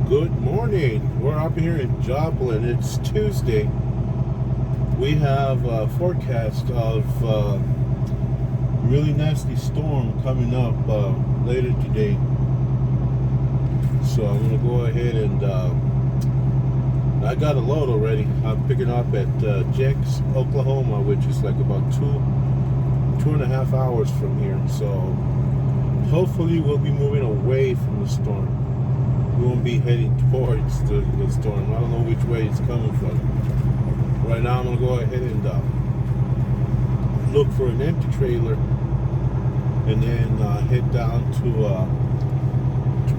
Good morning. We're up here in Joplin. It's Tuesday. We have a forecast of really nasty storm coming up later today. So I'm going to go ahead and I got a load already. I'm picking up at Jex, Oklahoma, which is like about two and a half hours from here. So hopefully we'll be moving away from the storm. We won't be heading towards the storm. I don't know which way it's coming from. Right now I'm going to go ahead and look for an empty trailer and then head down to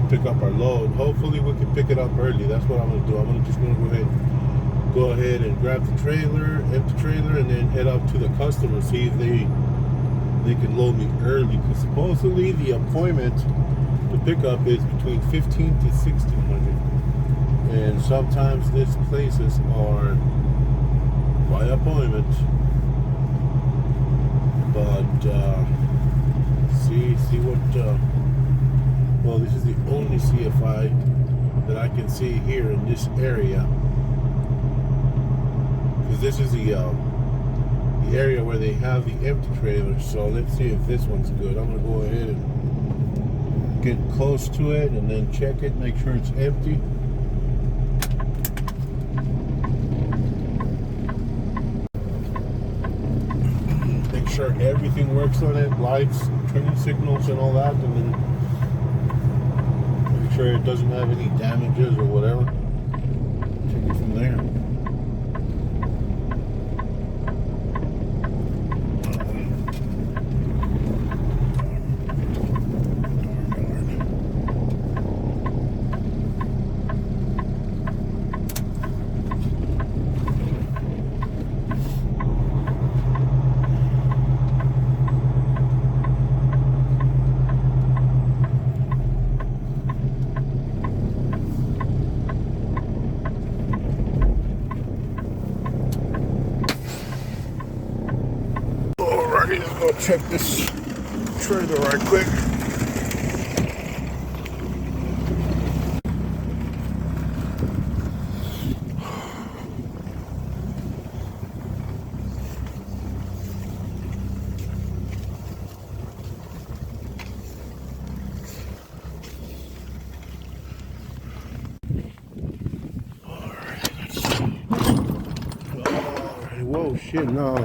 pick up our load. Hopefully we can pick it up early. That's what I'm going to do. I'm just going to go ahead and grab the trailer, empty trailer, and then head up to the customer, see if they can load me early, because supposedly the appointment to pick up is between 15 to 1600, and sometimes these places are by appointment. But see what well, this is the only CFI that I can see here in this area, because this is the area where they have the empty trailers. So let's see if this one's good. I'm gonna go ahead and get close to it and then check it, make sure it's empty. Make sure everything works on it, lights, turning signals and all that, and then make sure it doesn't have any damages or whatever. Take it from there. Alrighty, let's go check this trailer right quick. Alright, whoa, shit, no.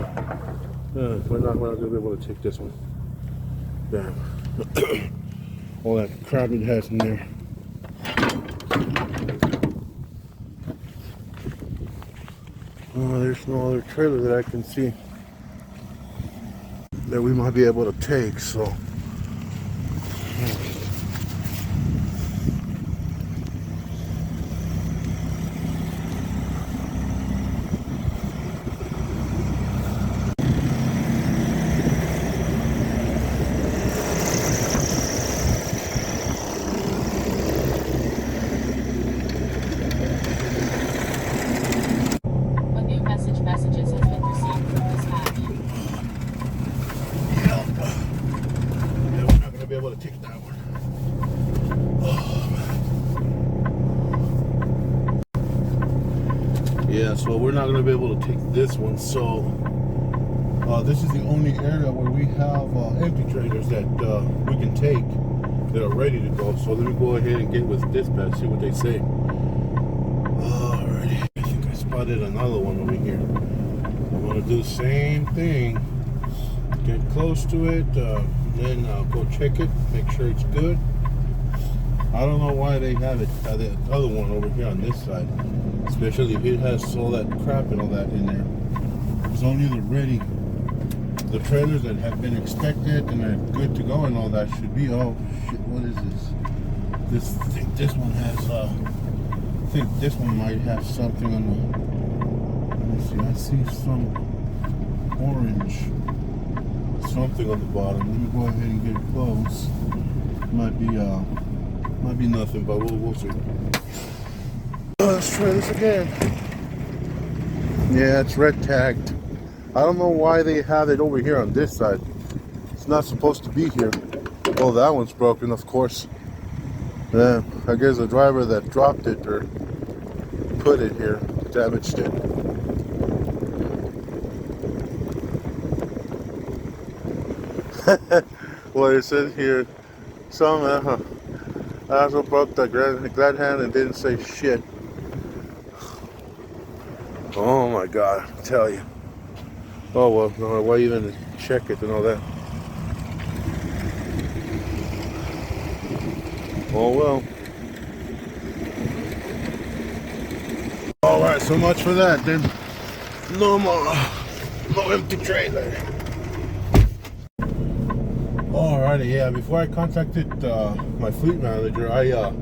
We're not going to be able to take this one. Damn. All that crap it has in there. There's no other trailer that I can see that we might be able to take, so. Be able to take that one. Oh, yeah, so we're not going to be able to take this one. So this is the only area where we have empty trailers that we can take that are ready to go. So let me go ahead and get with dispatch, see what they say. Alrighty, I think I spotted another one over here. I'm going to do the same thing. Get close to it. Then go check it, make sure it's good. I don't know why they have it, the other one over here on this side, especially if it has all that crap and all that in there. It's only the trailers that have been inspected and are good to go and all that should be. Oh shit, what is this? I think this one has, I think this one might have something on the, let me see, I see some orange. Something on the bottom. Let me go ahead and get close. Might be nothing, but we'll see. Let's try this again. Yeah, it's red tagged. I don't know why they have it over here on this side. It's not supposed to be here. Oh, that one's broken, of course. Then I guess the driver that dropped it or put it here damaged it. Well, it says here, some also broke the glad hand and didn't say shit. Oh my God, I tell you. Oh well, no, why even check it and all that? Oh well. Alright, so much for that then. No more, no empty trailer. Alrighty, yeah, before I contacted my fleet manager, I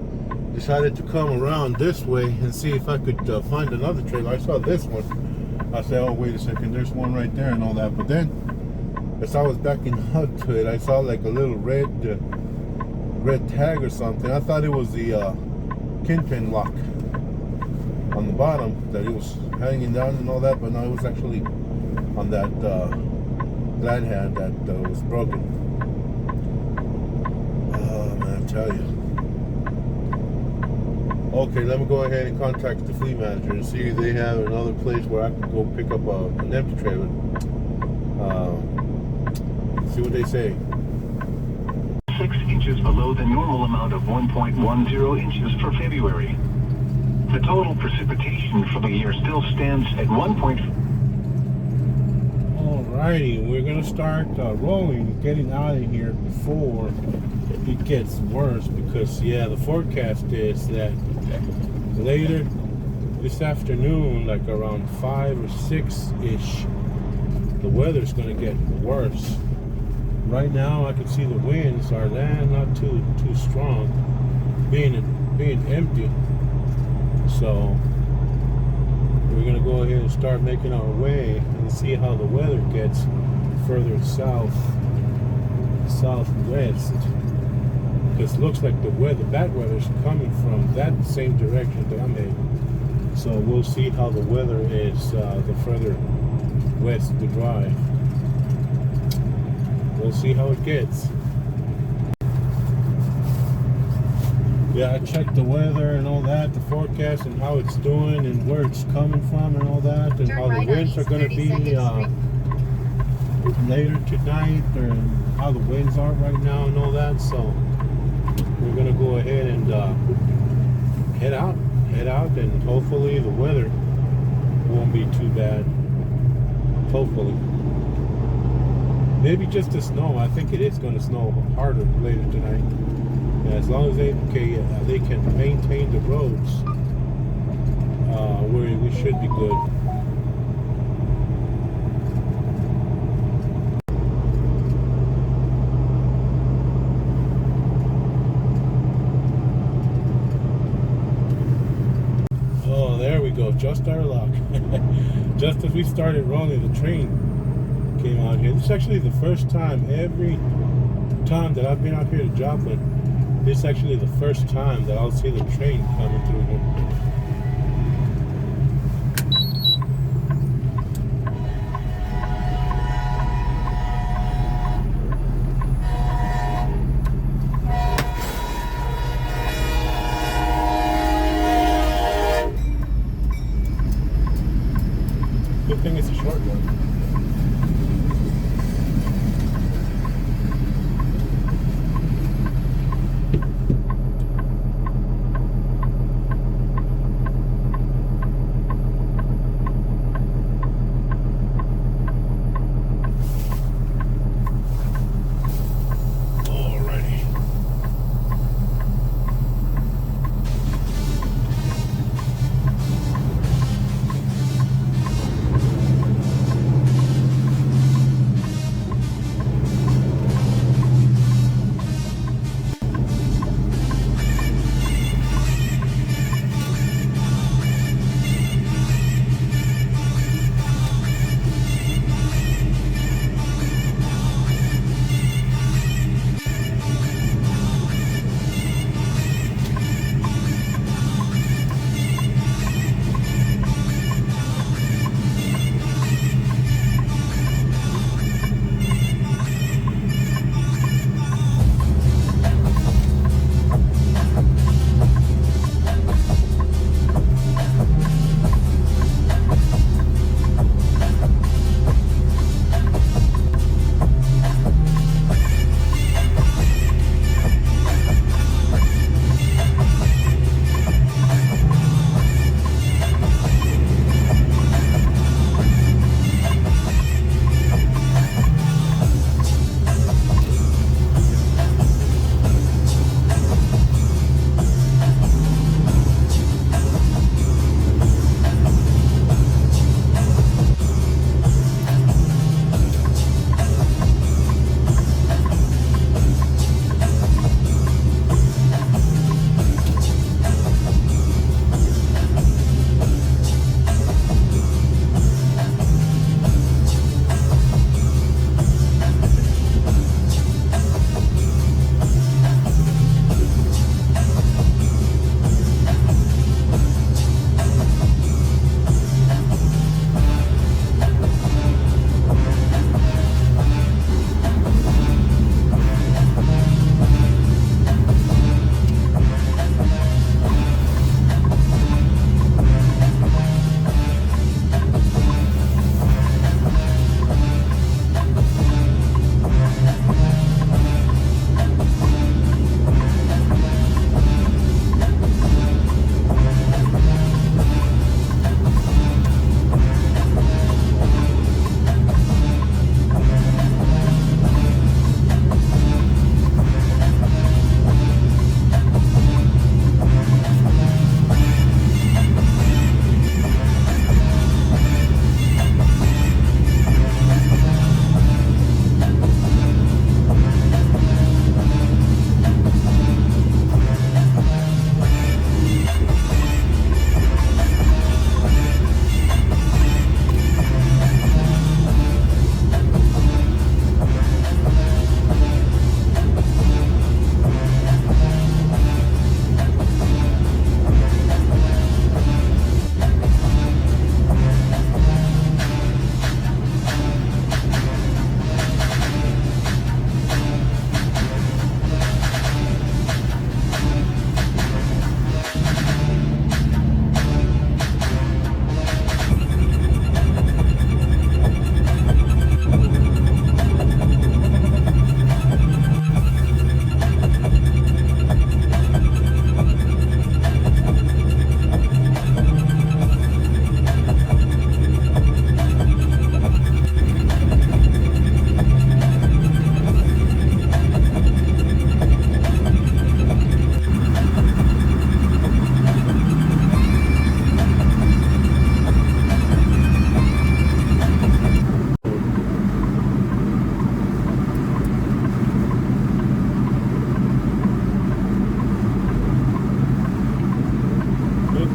decided to come around this way and see if I could find another trailer. I saw this one. I said, oh, wait a second, there's one right there and all that. But then, as I was backing up to it, I saw like a little red tag or something. I thought it was the kingpin lock on the bottom, that it was hanging down and all that, but no, it was actually on that glad hand that was broken. Oh man, I tell you. Okay, let me go ahead and contact the fleet manager and see if they have another place where I can go pick up an empty trailer. See what they say. 6 inches below the normal amount of 1.10 inches for February. The total precipitation for the year still stands at 1. Alrighty, we're gonna start rolling, getting out of here before it gets worse, because yeah, the forecast is that later this afternoon, like around 5 or 6-ish, the weather's gonna get worse. Right now I can see the winds are not too strong, being empty. So we're gonna go ahead and start making our way and see how the weather gets further southwest. Because it looks like the bad weather's coming from that same direction that I'm in. So we'll see how the weather is the further west we drive. We'll see how it gets. Yeah, I checked the weather and all that, the forecast and how it's doing and where it's coming from and all that, and how the winds are going to be later tonight, or how the winds are right now and all that. So we're going to go ahead and head out, and hopefully the weather won't be too bad. Hopefully. Maybe just the snow. I think it is going to snow harder later tonight. As long as they can maintain the roads, we should be good. Oh, there we go. Just our luck. Just as we started rolling, the train came out here. This is actually the first time, every time that I've been out here to Joplin, this is actually the first time that I'll see the train coming through here. Good thing it's a short one.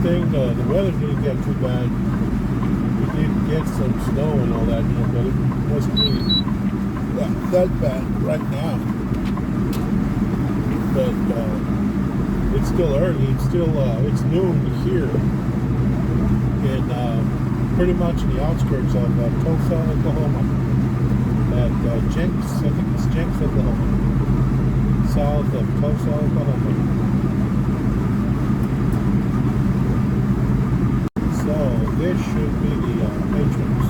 thing, the weather didn't get too bad. We did get some snow and all that, but it wasn't really that bad right now. But it's still early. It's noon here, and pretty much in the outskirts of Tulsa, Oklahoma, at Jenks. I think it's Jenks, Oklahoma, south of Tulsa, Oklahoma. So this should be the entrance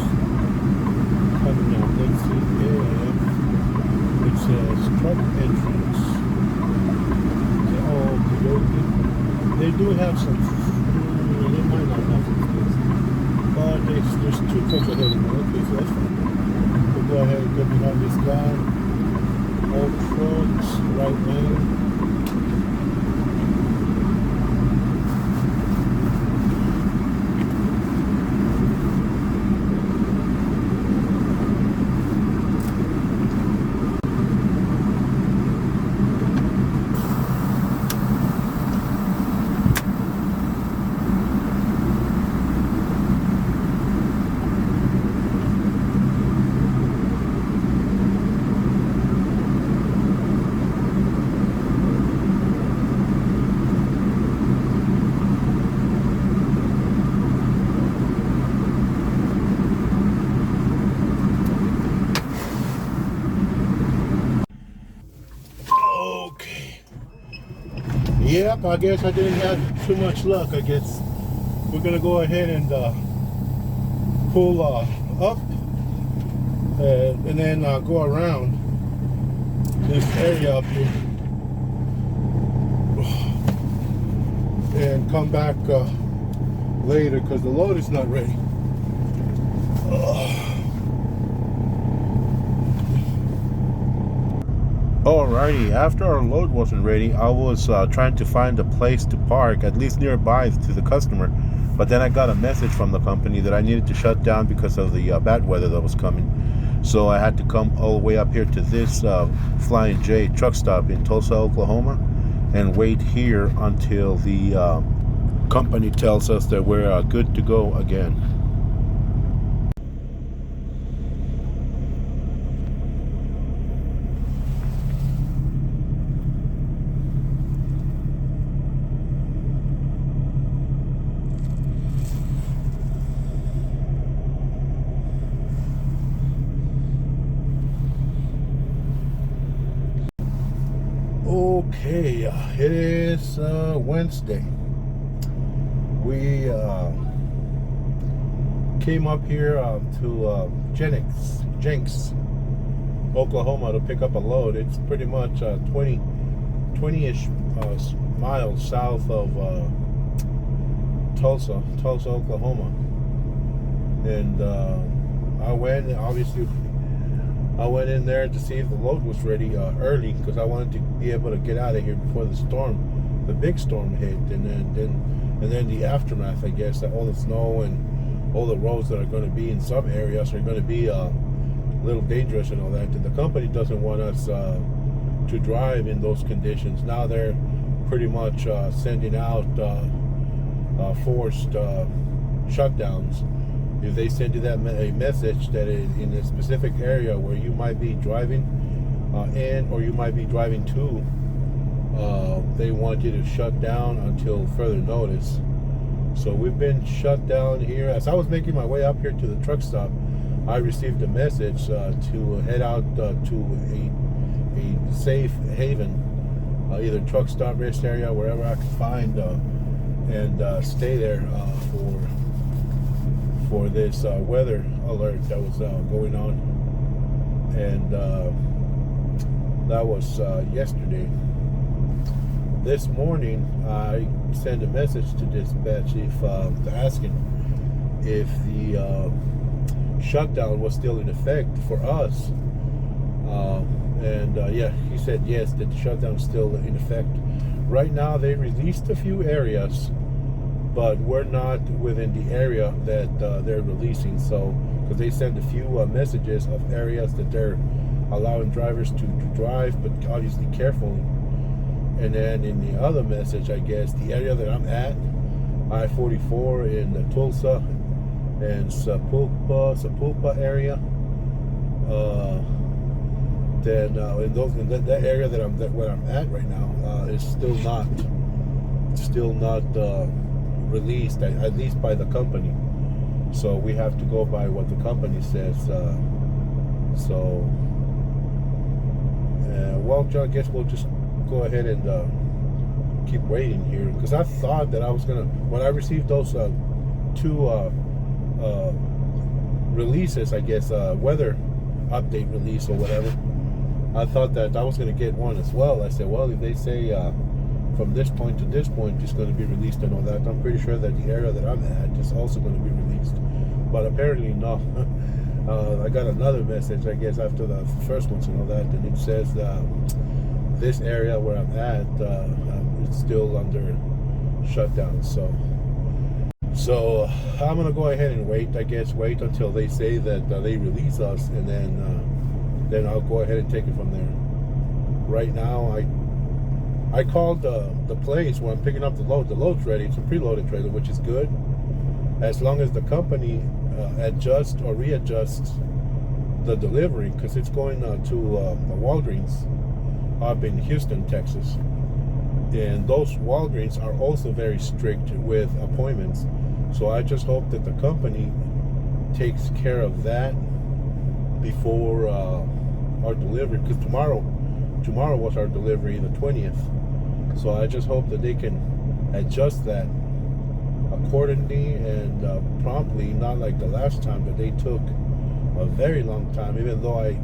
coming out. Let's see. Yeah, it says truck entrance. Oh, they do have some. They might not have some space, but there's two trucks ahead of me. Okay, so that's fine. We'll go ahead and get behind this guy. All trucks, right lane. Yep, I guess I didn't have too much luck. I guess we're gonna go ahead and pull up and then go around this area up here and come back later because the load is not ready. Alrighty, after our load wasn't ready, I was trying to find a place to park, at least nearby to the customer. But then I got a message from the company that I needed to shut down because of the bad weather that was coming. So I had to come all the way up here to this Flying J truck stop in Tulsa, Oklahoma, and wait here until the company tells us that we're good to go again. Okay, it is Wednesday. We came up here to Jenks, Oklahoma to pick up a load. It's pretty much 20-ish miles south of Tulsa, Oklahoma. And I went in there to see if the load was ready early because I wanted to be able to get out of here before the big storm hit, and then the aftermath. I guess that all the snow and all the roads that are going to be in some areas are going to be a little dangerous and all that. And the company doesn't want us to drive in those conditions. Now they're pretty much sending out forced shutdowns. If they send you a message that in a specific area where you might be driving in or you might be driving to, they want you to shut down until further notice. So we've been shut down here. As I was making my way up here to the truck stop, I received a message to head out to a safe haven, either truck stop, rest area, wherever I could find, and stay there for this weather alert that was going on. And that was yesterday. This morning I sent a message to dispatch asking if the shutdown was still in effect for us, and yeah, he said yes, that the shutdown is still in effect. Right now they released a few areas, but we're not within the area that they're releasing. So, because they sent a few messages of areas that they're allowing drivers to drive, but obviously carefully. And then in the other message, I guess, the area that I'm at, I-44 in the Tulsa and Sapulpa area. Then in that area where I'm at right now is still not released, at least by the company. So we have to go by what the company says. Well, I guess we'll just go ahead and keep waiting here, because I thought that I was gonna, when I received those two releases, I guess weather update release or whatever, I thought that I was gonna get one as well. I said, well, if they say from this point to this point it's going to be released and all that, I'm pretty sure that the area that I'm at is also going to be released. But apparently no. I got another message, I guess, after the first ones and all that, and it says this area where I'm at, it's still under shutdown. So I'm gonna go ahead and wait. I guess wait until they say that they release us, and then I'll go ahead and take it from there. Right now, I called the place where I'm picking up the load. The load's ready. It's a preloaded trailer, which is good, as long as the company adjusts or readjusts the delivery, because it's going to Walgreens up in Houston, Texas. And those Walgreens are also very strict with appointments. So I just hope that the company takes care of that before our delivery, because tomorrow was our delivery, the 20th. So I just hope that they can adjust that accordingly and promptly, not like the last time that they took a very long time, even though I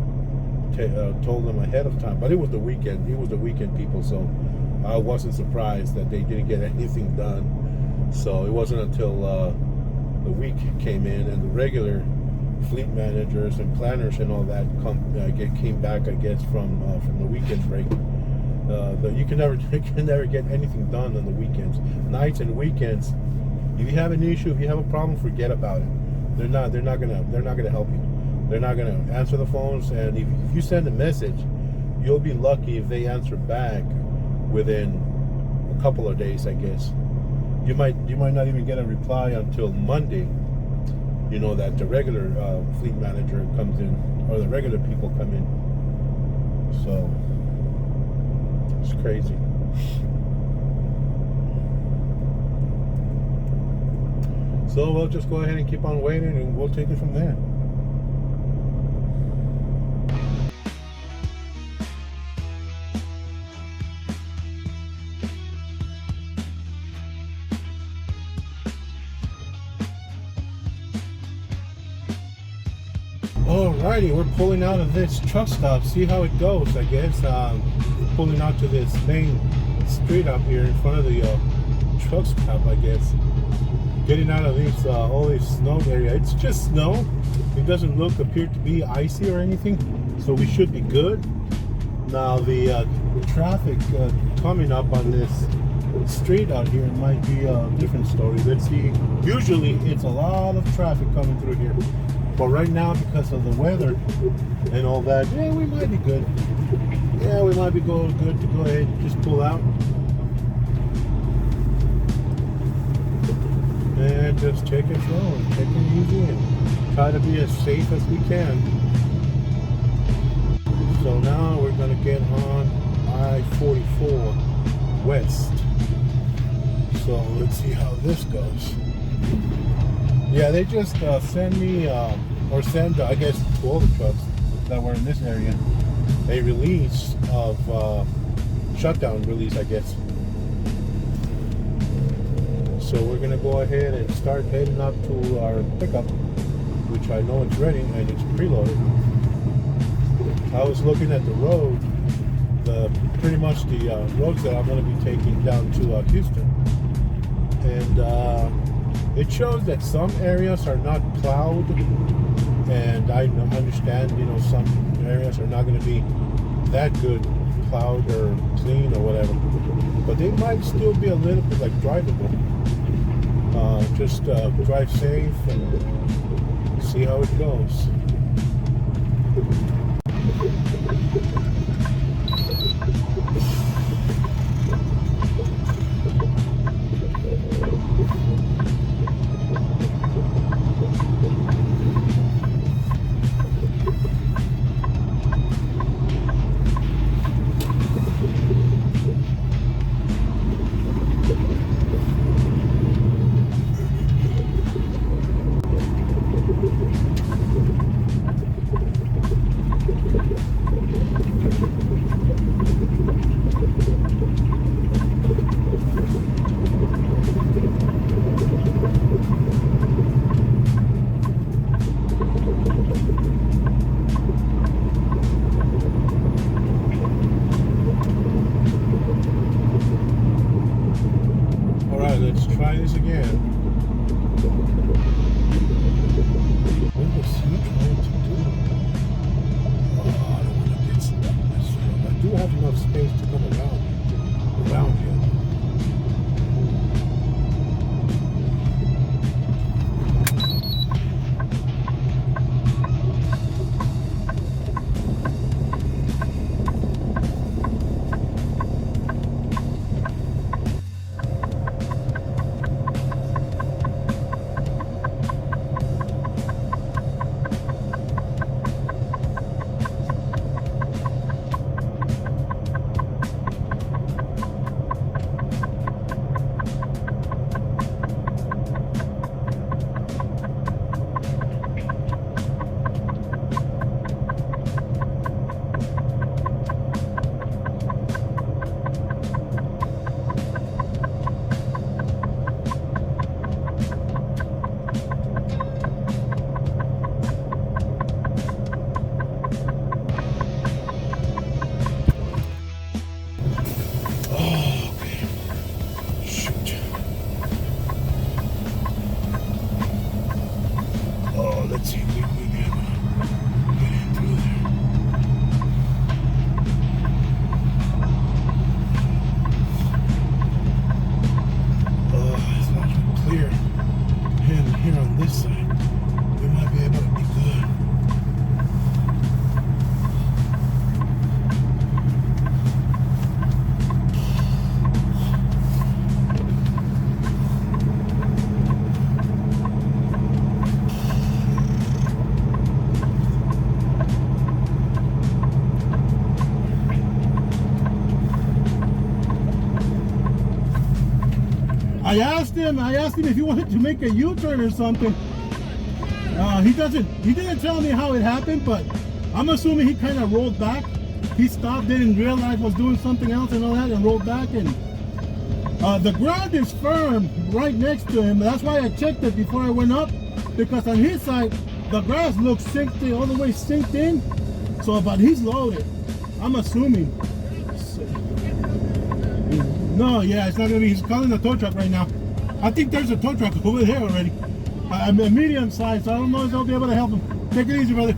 told them ahead of time. But it was the weekend. It was the weekend, people, so I wasn't surprised that they didn't get anything done. So it wasn't until the week came in and the regular fleet managers and planners and all that came back, I guess, from the weekend break. You can never get anything done on the weekends. Nights and weekends, if you have an issue, if you have a problem, forget about it. They're not gonna help you. They're not gonna answer the phones, and if you send a message, you'll be lucky if they answer back within a couple of days, I guess. You might not even get a reply until Monday. You know, that the regular fleet manager comes in, or the regular people come in. So it's crazy. So we'll just go ahead and keep on waiting, and we'll take it from there. Alrighty, we're pulling out of this truck stop. See how it goes, I guess. Pulling out to this main street up here in front of the truck stop, I guess. Getting out of these all this snow area. It's just snow. It doesn't appear to be icy or anything, so we should be good. Now the traffic coming up on this street out here might be a different story. Let's see. Usually it's a lot of traffic coming through here. But right now, because of the weather and all that, yeah, we might be good. Yeah, we might be good to go ahead and just pull out. And just take it slow and take it easy and try to be as safe as we can. So now we're going to get on I-44 West. So let's see how this goes. Yeah, they just send me, or send, I guess, to all the trucks that were in this area, a release of, shutdown release, I guess. So we're going to go ahead and start heading up to our pickup, which I know it's ready and it's preloaded. I was looking at the road, pretty much the roads that I'm going to be taking down to Houston. And it shows that some areas are not plowed, and I understand, you know, some areas are not going to be that good plowed or clean or whatever, but they might still be a little bit like drivable. Just drive safe and see how it goes. let's try this again. What was he trying to do? Oh, I don't want to get stuck. I do have enough space to come around here. Let's see if we can get in through there. It's not clear. And here on this side, we might be able to be good. I asked him if he wanted to make a U-turn or something. He didn't tell me how it happened, but I'm assuming he kind of rolled back. He stopped, didn't realize was doing something else and all that, and rolled back. And the ground is firm right next to him. That's why I checked it before I went up, because on his side, the grass looks synced in, all the way synced in. So, but he's loaded. I'm assuming. No, yeah, it's not gonna be. He's calling a tow truck right now. I think there's a tow truck over there already. I'm a medium size, so I don't know if they'll be able to help him. Take it easy, brother.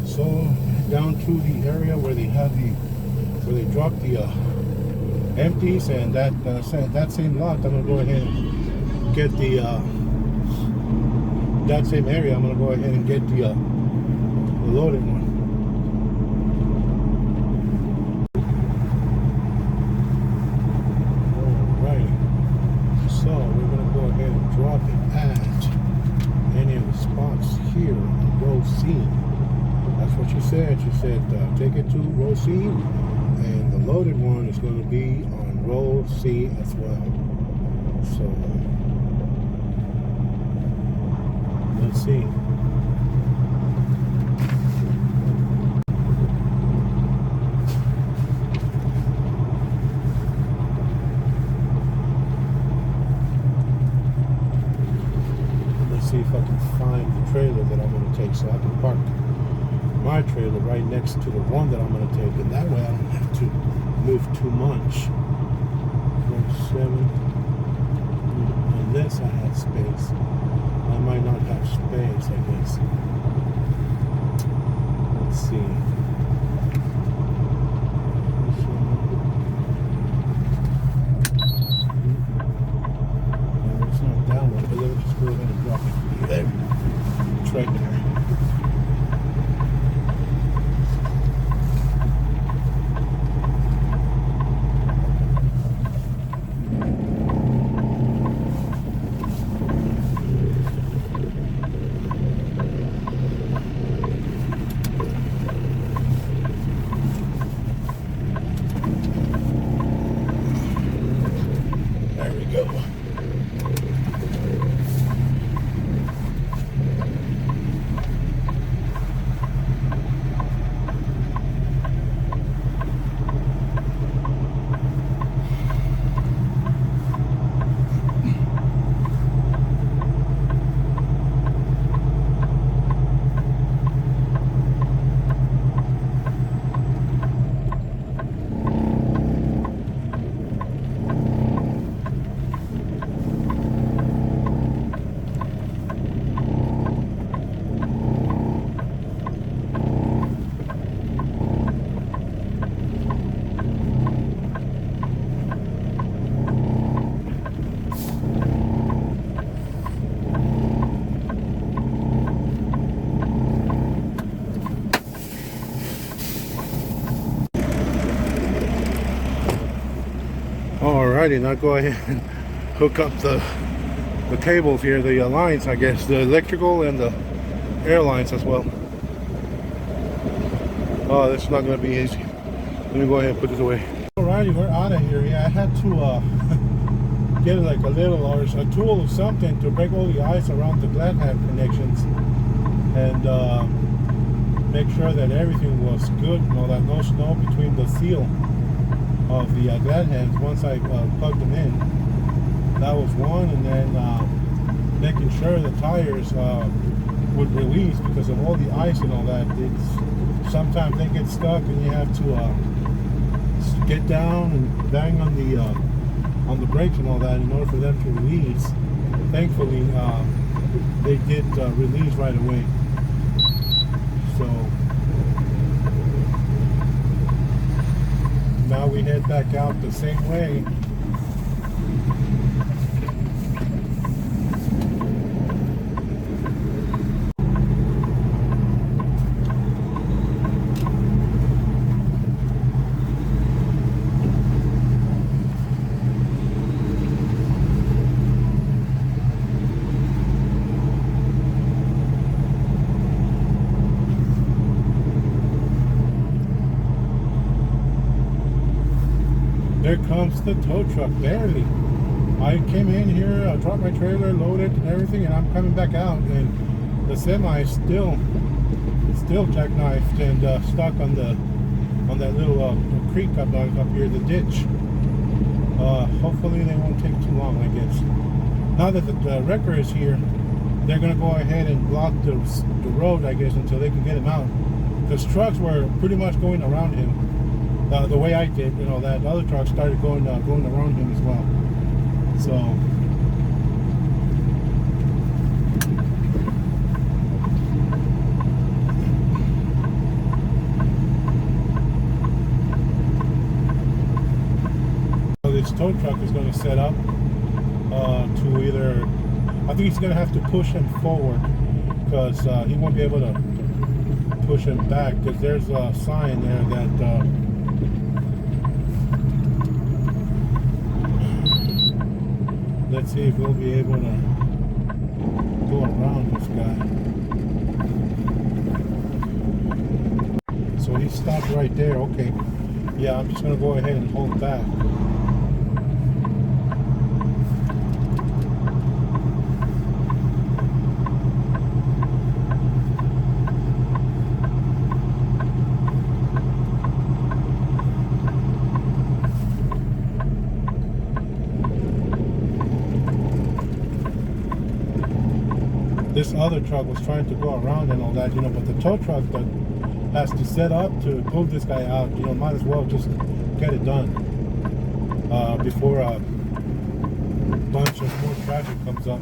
So down to the area where they have where they drop the empties, and that same lot, I'm gonna go ahead and get that same area. I'm gonna go ahead and get the loaded one. Alrighty. So we're gonna go ahead and drop it at any of the spots here in row C. That's what she said. She said take it to row C, and the loaded one is going to be on row C as well. So let's see. See if I can find the trailer that I'm going to take, so I can park my trailer right next to the one that I'm going to take, and that way I don't have to move too much. 7. Unless I have space. I might not have space, I guess. Let's see. No, it's not that one, but let me just go ahead and drop it. There. It's right there. There we go. Alrighty, now go ahead and hook up the cables here, the lines, I guess, the electrical and the air lines as well. Oh, this is not going to be easy. Let me go ahead and put this away. Alrighty, we're out of here. Yeah, I had to get like a little or a tool or something to break all the ice around the glad hand connections and make sure that everything was good and all that. No snow between the seal of the glad hands once I plugged them in. That was one, and then making sure the tires would release because of all the ice and all that. Sometimes they get stuck and you have to get down and bang on the brakes and all that in order for them to release. Thankfully, they did release right away. So now we head back out the same way. There comes the tow truck, barely. I came in here, I dropped my trailer, loaded and everything, and I'm coming back out, and the semi is still jackknifed and stuck on that little creek up here, the ditch. Hopefully they won't take too long, I guess. Now that the wrecker is here, they're gonna go ahead and block the road, I guess, until they can get him out. Because trucks were pretty much going around him. The way I did, that other truck started going around him as well. So this tow truck is going to set up to either, I think he's going to have to push him forward because he won't be able to push him back because there's a sign there that let's see if we'll be able to go around this guy. So he stopped right there. Okay. Yeah, I'm just going to go ahead and hold back. This other truck was trying to go around and all that, but the tow truck that has to set up to pull this guy out, might as well just get it done before a bunch of more traffic comes up.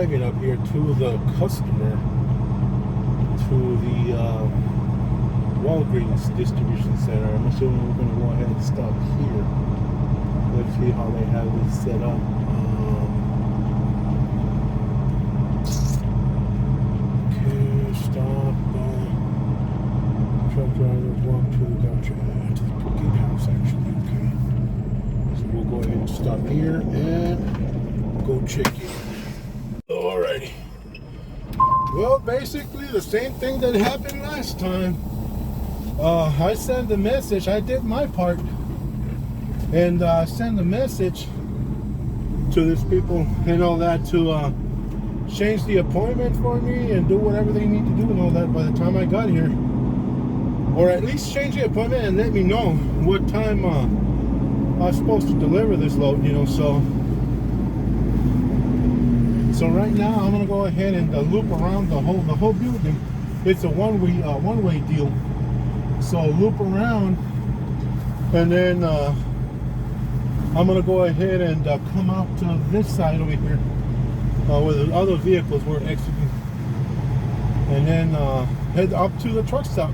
driving up here to the customer, to the Walgreens distribution center. I'm assuming we're going to go ahead and stop here. Let's see how they have it set up. Okay, stop. Truck drivers walk to the gatehouse, actually. Okay. So we'll go ahead and stop here and go check in. Alrighty. Well, basically the same thing that happened last time. I sent a message. I did my part, and sent a message to these people and all that to change the appointment for me and do whatever they need to do and all that by the time I got here, or at least change the appointment and let me know what time I was supposed to deliver this load. You know, so right now I'm gonna go ahead and loop around the whole building. It's a one-way deal. So loop around, and then I'm gonna go ahead and come out to this side over here where the other vehicles were exiting, and then head up to the truck stop.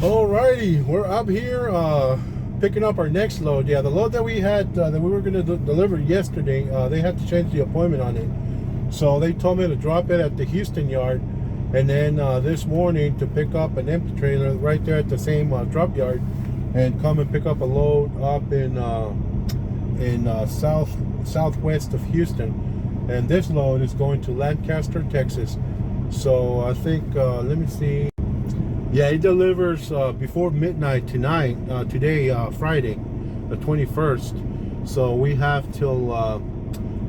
Alrighty, we're up here picking up our next load. Yeah, the load that we had that we were going to deliver yesterday, they had to change the appointment on it. So they told me to drop it at the Houston yard, and then this morning to pick up an empty trailer right there at the same drop yard, and come and pick up a load up in southwest of Houston. And this load is going to Lancaster, Texas. So I think let me see. Yeah, it delivers before midnight tonight, today, Friday, the 21st. So we have till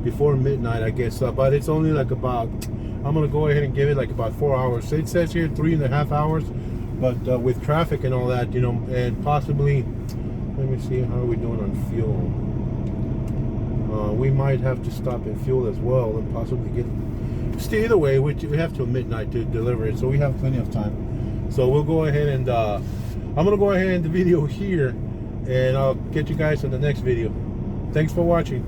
before midnight, I guess. But it's only like about, I'm going to go ahead and give it like about 4 hours. So it says here 3.5 hours. But with traffic and all that, you know, and possibly, let me see, how are we doing on fuel? We might have to stop and fuel as well and possibly get, still either way, we have till midnight to deliver it. So we have plenty of time. So we'll go ahead and I'm gonna go ahead and end the video here, and I'll get you guys in the next video. Thanks for watching.